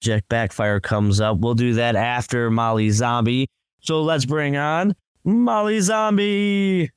Project Backfire comes up. We'll do that after Molly Zombie. So let's bring on Molly Zombie.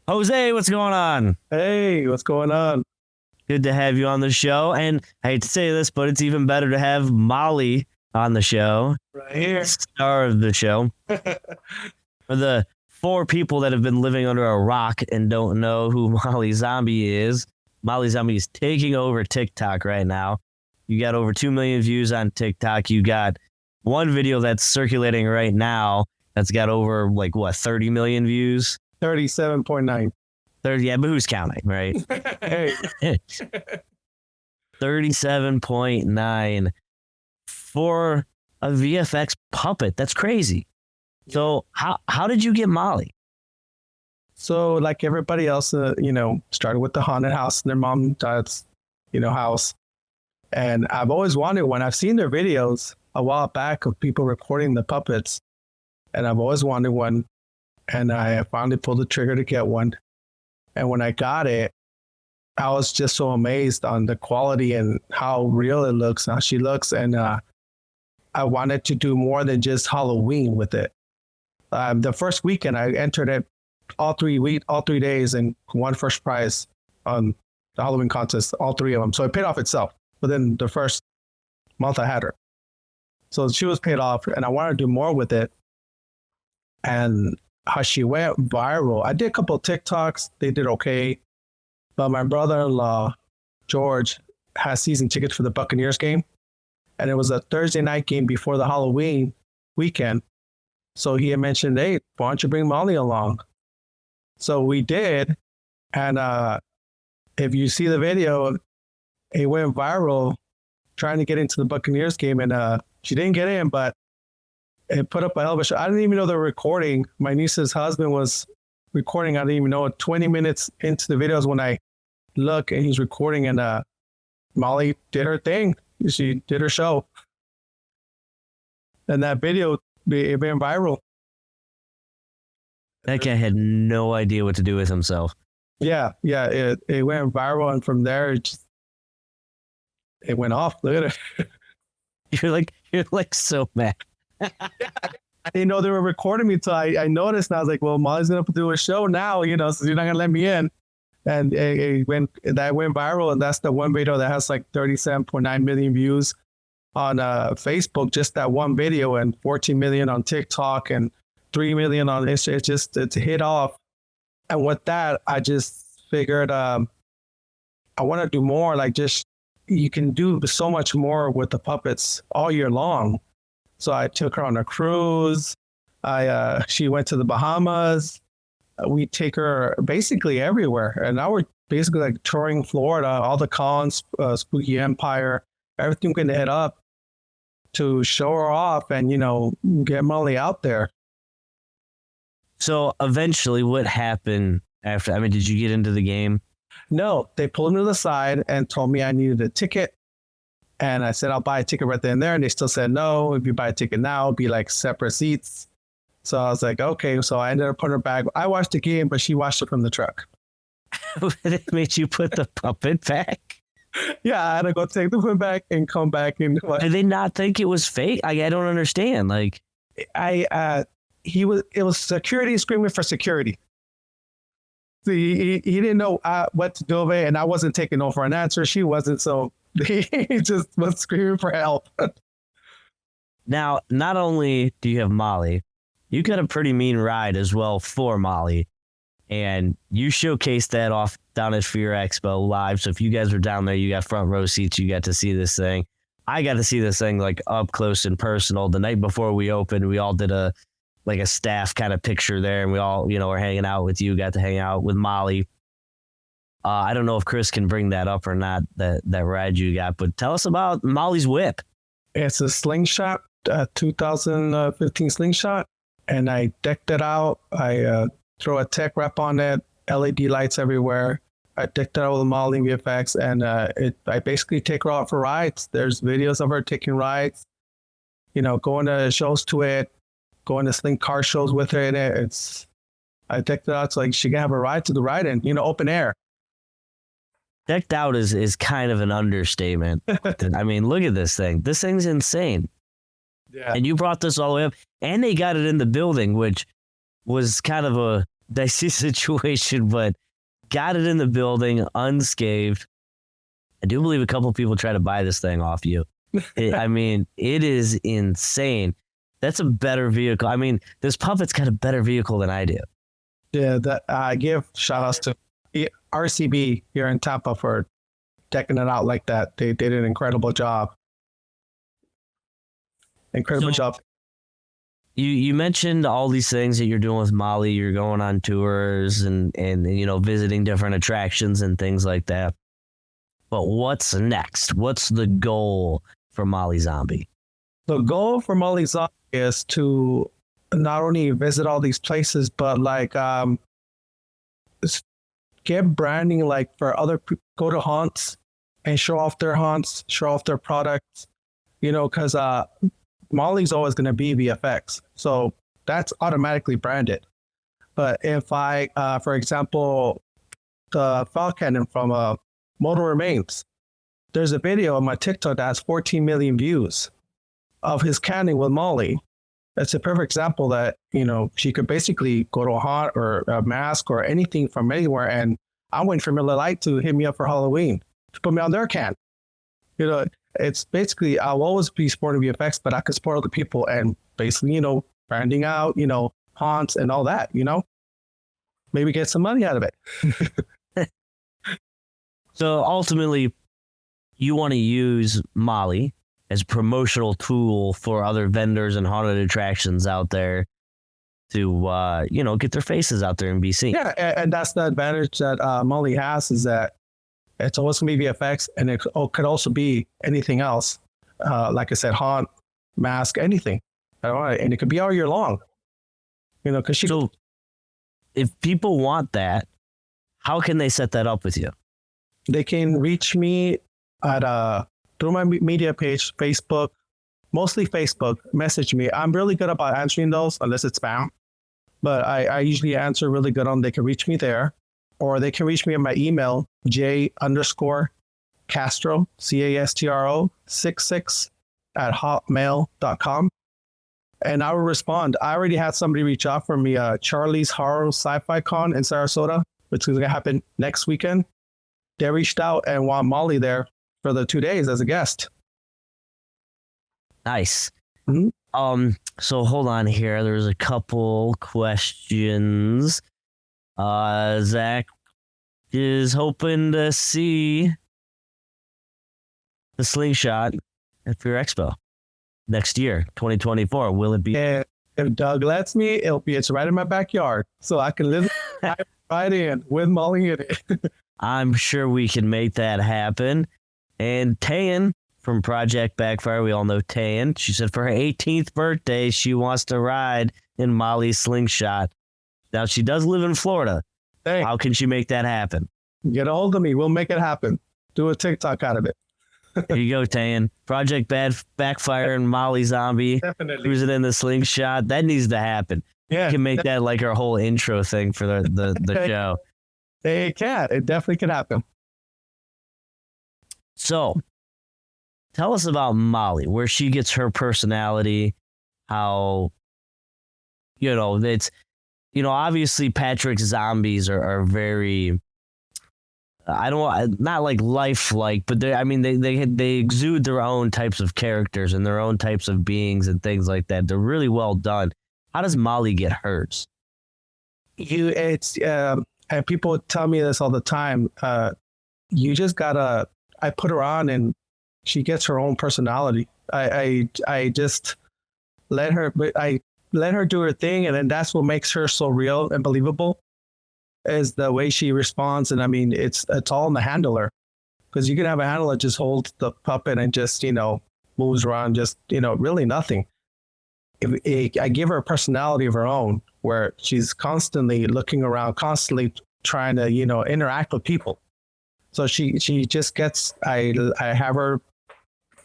Jose, what's going on? Hey, what's going on? Good to have you on the show. And I hate to say this, but it's even better to have Molly on the show. Right here. Star of the show. For the 4 people that have been living under a rock and don't know who Molly Zombie is taking over TikTok right now. You got over 2 million views on TikTok. You got one video that's circulating right now that's got over 30 million views? 37.9. 30, yeah, but who's counting, right? Hey. 37.9 for a VFX puppet. That's crazy. So how did you get Molly? So like everybody else, started with the haunted house in their mom and dad's, house. And I've always wanted one. I've seen their videos a while back of people recording the puppets. And I've always wanted one. And I finally pulled the trigger to get one. And when I got it, I was just so amazed on the quality and how real it looks, how she looks. And I wanted to do more than just Halloween with it. The first weekend, I entered it all 3 days and won first prize on the Halloween contest, all 3 of them. So it paid off itself within the first month I had her. So she was paid off, and I wanted to do more with it. And how she went viral. I did a couple of TikToks. They did okay. But my brother-in-law, George, has season tickets for the Buccaneers game. And it was a Thursday night game before the Halloween weekend. So he had mentioned, hey, why don't you bring Molly along? So we did. And if you see the video, it went viral trying to get into the Buccaneers game. And she didn't get in, but it put up a hell of a show. I didn't even know they were recording. My niece's husband was recording. I didn't even know. 20 minutes into the videos when I look and he's recording, and Molly did her thing. She did her show. And that video, it went viral. That guy had no idea what to do with himself. Yeah. It went viral, and from there, it went off. Look at it. You're like so mad. I didn't know they were recording me until I noticed, and I was like, well, Molly's going to do a show now, so you're not going to let me in. And that went viral, and that's the one video that has 37.9 million views on Facebook, just that one video, and 14 million on TikTok and 3 million on Instagram. It's hit off. And with that, I just figured I want to do more. You can do so much more with the puppets all year long. So I took her on a cruise. She went to the Bahamas. We take her basically everywhere. And now we're basically touring Florida, all the cons, Spooky Empire, everything we're going to head up to show her off and, get Molly out there. So eventually what happened after? I mean, did you get into the game? No, they pulled me to the side and told me I needed a ticket. And I said, I'll buy a ticket right then and there. And they still said, no, if you buy a ticket now, it'll be separate seats. So I was like, okay. So I ended up putting her back. I watched the game, but she watched it from the truck. It made you put the puppet back? Yeah, I had to go take the puppet back and come back. And did they not think it was fake? I don't understand. It was security screaming for security. He didn't know what to do with it, and I wasn't taking no for an answer. She wasn't, so he just was screaming for help. Now, not only do you have Molly, you got a pretty mean ride as well for Molly, and you showcased that off down at Fear Expo live. So if you guys were down there, you got front row seats, you got to see this thing. I got to see this thing up close and personal. The night before we opened, we all did a staff kind of picture there, and we all, were hanging out with you, got to hang out with Molly. I don't know if Chris can bring that up or not, that ride you got, but tell us about Molly's whip. It's a slingshot, 2015 slingshot, and I decked it out. I throw a tech wrap on it, LED lights everywhere. I decked it out with Molly VFX, and I basically take her out for rides. There's videos of her taking rides, going to shows to it, going to sling car shows with her in it. I decked it out so like she can have a ride to the ride and, open air. Decked out is kind of an understatement. I mean, look at this thing. This thing's insane. Yeah. And you brought this all the way up, and they got it in the building, which was kind of a dicey situation, but got it in the building unscathed. I do believe a couple of people tried to buy this thing off you. I mean, it is insane. That's a better vehicle. I mean, this puppet's got a better vehicle than I do. Yeah, that I give shout outs to RCB here in Tampa for decking it out like that. They did an incredible job. Incredible job. You mentioned all these things that you're doing with Molly. You're going on tours and visiting different attractions and things like that. But what's next? What's the goal for Molly Zombie? The goal for Molly Zombie is to not only visit all these places, but like get branding, like for other people, go to haunts and show off their haunts, show off their products, because Molly's always going to be VFX. So that's automatically branded. But if I, for example, the file cannon from Mortal Remains, there's a video on my TikTok that has 14 million views of his cannon with Molly. It's a perfect example that, she could basically go to a haunt or a mask or anything from anywhere. And I'm waiting for Miller Lite to hit me up for Halloween to put me on their can. It's basically, I'll always be supporting VFX, but I can support other people and basically, branding out, haunts and all that, maybe get some money out of it. So ultimately, you want to use Molly as a promotional tool for other vendors and haunted attractions out there to, get their faces out there in BC. Yeah, and that's the advantage that Molly has, is that it's always going to be VFX, and it could also be anything else. Like I said, haunt, mask, anything. And it could be all year long. Because So if people want that, how can they set that up with you? They can reach me at through my media page, Facebook, mostly Facebook. Message me. I'm really good about answering those, unless it's spam. But I usually answer really good on. They can reach me there, or they can reach me on my email, J_Castro, Castro 66 @hotmail.com. And I will respond. I already had somebody reach out for me, Charlie's Horror Sci-Fi Con in Sarasota, which is going to happen next weekend. They reached out and want Molly there for the 2 days as a guest. Nice. Mm-hmm. So hold on here. There's a couple questions. Zach is hoping to see the slingshot at Fear Expo next year, 2024. Will it be? And if Doug lets me, it's right in my backyard, so I can live right in with Molly in it. I'm sure we can make that happen. And Tayen from Project Backfire, we all know Tayen. She said for her 18th birthday, she wants to ride in Molly's slingshot. Now, she does live in Florida. Hey, how can she make that happen? Get a hold of me. We'll make it happen. Do a TikTok out of it. Here you go, Tayen. Project Backfire and Molly Zombie. Definitely. Cruising in the slingshot. That needs to happen. Yeah. You can make that like our whole intro thing for the show. It can. It definitely can happen. So, tell us about Molly, where she gets her personality, how, it's, obviously Patrick's zombies are very, not like lifelike, but they exude their own types of characters and their own types of beings and things like that. They're really well done. How does Molly get hers? And people tell me this all the time. You just gotta. I put her on, and she gets her own personality. I just let her. I let her do her thing, and then that's what makes her so real and believable. Is the way she responds, and I mean, it's all in the handler, because you can have a handler just hold the puppet and just moves around, just really nothing. I give her a personality of her own, where she's constantly looking around, constantly trying to interact with people. So she just gets. I have her,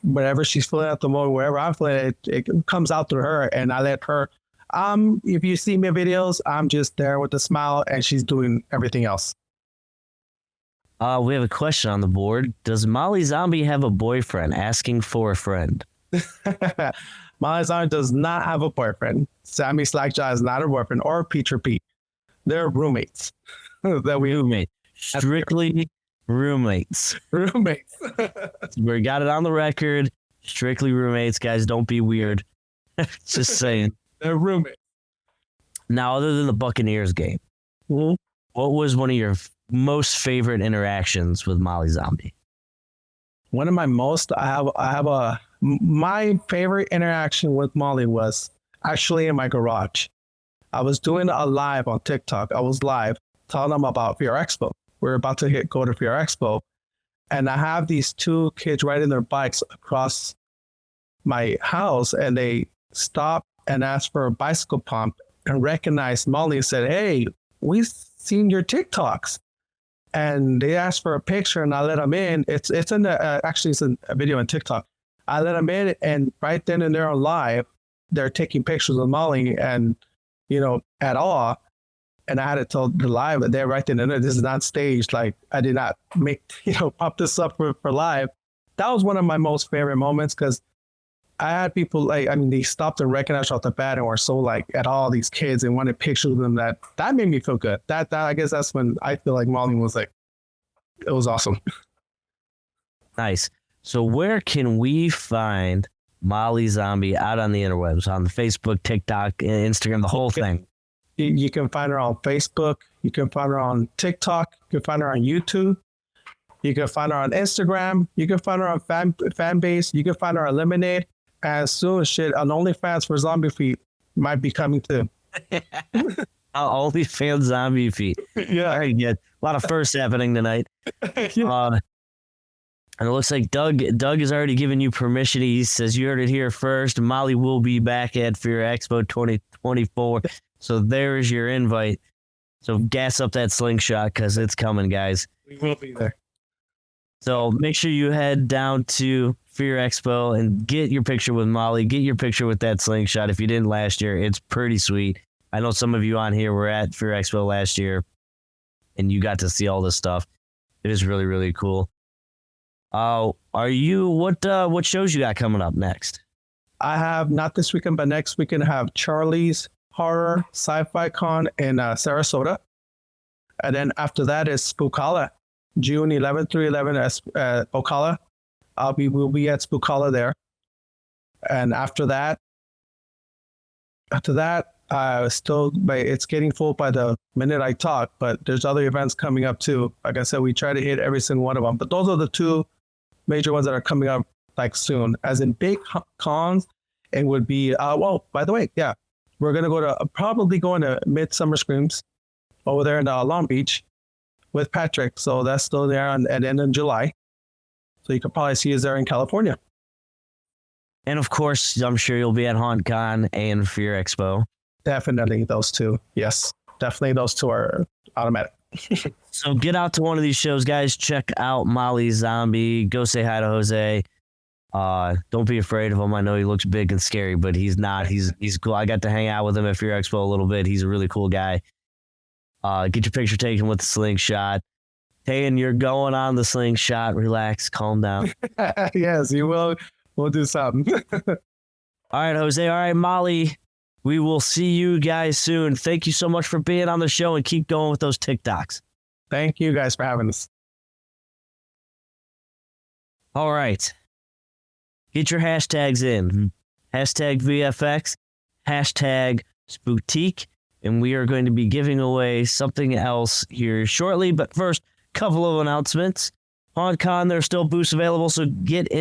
whatever she's feeling at the moment, wherever I'm feeling it comes out through her, and I let her. If you see me videos, I'm just there with a smile and she's doing everything else. We have a question on the board. Does Molly Zombie have a boyfriend asking for a friend? Molly Zombie does not have a boyfriend. Sammy Slackjaw is not a boyfriend or Peter Pete. They're roommates. Roommate. Strictly roommates. Roommates. We got it on the record. Strictly roommates, guys. Don't be weird. Just saying. They're roommates. Now, other than the Buccaneers game, what was one of your most favorite interactions with Molly Zombie? One of my my favorite interaction with Molly was actually in my garage. I was doing a live on TikTok. I was live telling them about VFXcreates. We're about to go to VFXcreates. And I have these two kids riding their bikes across my house, and they stopped and asked for a bicycle pump and recognized Molly and said, "Hey, we've seen your TikToks." And they asked for a picture, and I let them in. It's in the actually it's a video on TikTok. I let them in, and right then and there on live, they're taking pictures of Molly, and at all. And I had to tell the live that they're right then and there. This is not staged. Like, I did not make pop this up for live. That was one of my most favorite moments because I had people they stopped and recognized off the bat and were so at all these kids and wanted pictures of them. That made me feel good. That I guess that's when I feel like Molly was it was awesome. Nice. So where can we find Molly Zombie out on the interwebs, on the Facebook, TikTok, Instagram, the whole thing? You can find her on Facebook. You can find her on TikTok. You can find her on YouTube. You can find her on Instagram. You can find her on fan base. You can find her on Lemonade. And soon, on OnlyFans for Zombie Feet might be coming too. OnlyFans Zombie Feet. Yeah. Very good. A lot of firsts happening tonight. Yeah. And it looks like Doug has already given you permission. He says you heard it here first. Molly will be back at Fear Expo 2024. So there's your invite. So gas up that slingshot because it's coming, guys. We will be there. So make sure you head down to Fear Expo and get your picture with Molly. Get your picture with that slingshot. If you didn't last year, it's pretty sweet. I know some of you on here were at Fear Expo last year, and you got to see all this stuff. It is really, really cool. What shows you got coming up next? I have, not this weekend, but next weekend, I have Charlie's Horror Sci-Fi Con in Sarasota. And then after that is Spookala, June 11th through 11th at Ocala. We'll be at Spookala there. And after that, it's getting full by the minute I talk, but there's other events coming up too. Like I said, we try to hit every single one of them, but those are the two major ones that are coming up soon. As in big cons, it would be, by the way, yeah, we're going to probably going to Midsummer Screams over there in Long Beach with Patrick. So that's still there at the end of July. So you can probably see us there in California. And of course, I'm sure you'll be at HauntCon and Fear Expo. Definitely those two. Yes, definitely those two are automatic. So get out to one of these shows, guys. Check out Molly Zombie. Go say hi to Jose. Don't be afraid of him. I know he looks big and scary, but he's not. He's cool. I got to hang out with him at Fear Expo a little bit. He's a really cool guy. Get your picture taken with the slingshot. Tayen, you're going on the slingshot. Relax, calm down. Yes, you will. We'll do something. All right, Jose. All right, Molly. We will see you guys soon. Thank you so much for being on the show and keep going with those TikToks. Thank you guys for having us. All right. Get your hashtags in. Hashtag VFX, hashtag Spootique, and we are going to be giving away something else here shortly. But first, couple of announcements. HauntCon, there's still booths available, so get in.